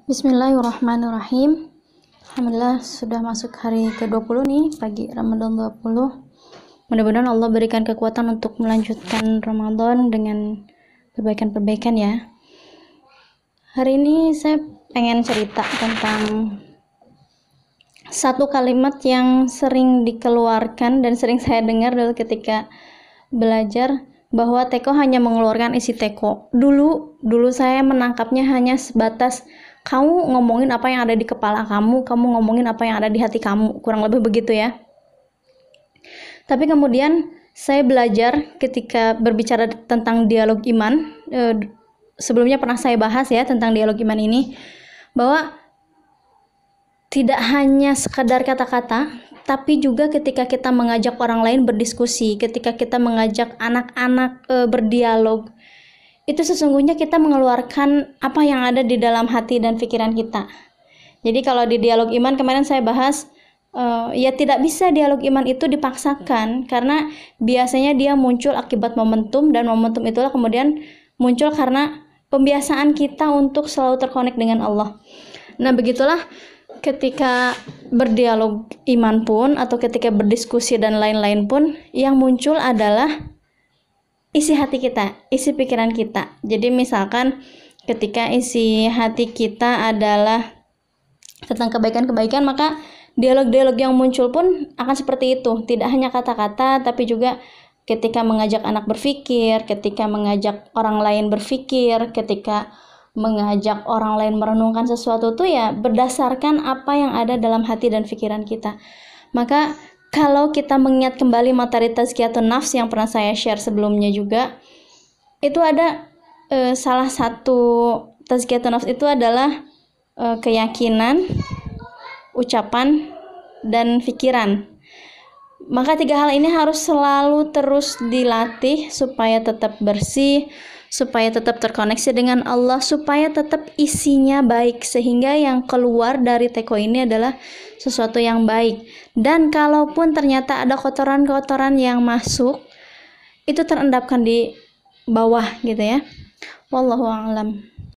Bismillahirrahmanirrahim. Alhamdulillah sudah masuk hari ke-20 nih, pagi Ramadan 20. Mudah-mudahan Allah berikan kekuatan untuk melanjutkan Ramadan dengan perbaikan-perbaikan ya. Hari ini saya pengen cerita tentang satu kalimat yang sering dikeluarkan dan sering saya dengar dulu ketika belajar, bahwa teko hanya mengeluarkan isi teko. Dulu saya menangkapnya hanya sebatas kamu ngomongin apa yang ada di kepala kamu ngomongin apa yang ada di hati kamu, kurang lebih begitu ya. Tapi kemudian saya belajar ketika berbicara tentang dialog iman, sebelumnya pernah saya bahas ya tentang dialog iman ini, bahwa tidak hanya sekadar kata-kata, tapi juga ketika kita mengajak orang lain berdiskusi, ketika kita mengajak anak-anak berdialog, itu sesungguhnya kita mengeluarkan apa yang ada di dalam hati dan pikiran kita. Jadi kalau di dialog iman kemarin saya bahas, ya tidak bisa dialog iman itu dipaksakan, karena biasanya dia muncul akibat momentum, dan momentum itulah kemudian muncul karena pembiasaan kita untuk selalu terkonek dengan Allah. Nah begitulah ketika berdialog iman pun, atau ketika berdiskusi dan lain-lain pun, yang muncul adalah isi hati kita, isi pikiran kita. Jadi misalkan ketika isi hati kita adalah tentang kebaikan-kebaikan, maka dialog-dialog yang muncul pun akan seperti itu. Tidak hanya kata-kata, tapi juga ketika mengajak anak berpikir, ketika mengajak orang lain berpikir, ketika mengajak orang lain merenungkan sesuatu itu ya berdasarkan apa yang ada dalam hati dan pikiran kita. Maka kalau kita mengingat kembali materi tazkiyatun nafs yang pernah saya share sebelumnya juga, itu ada salah satu tazkiyatun nafs itu adalah keyakinan, ucapan, dan pikiran. Maka tiga hal ini harus selalu terus dilatih supaya tetap bersih, supaya tetap terkoneksi dengan Allah, supaya tetap isinya baik, sehingga yang keluar dari teko ini adalah sesuatu yang baik. Dan kalaupun ternyata ada kotoran-kotoran yang masuk, itu terendapkan di bawah gitu ya. Wallahu a'lam.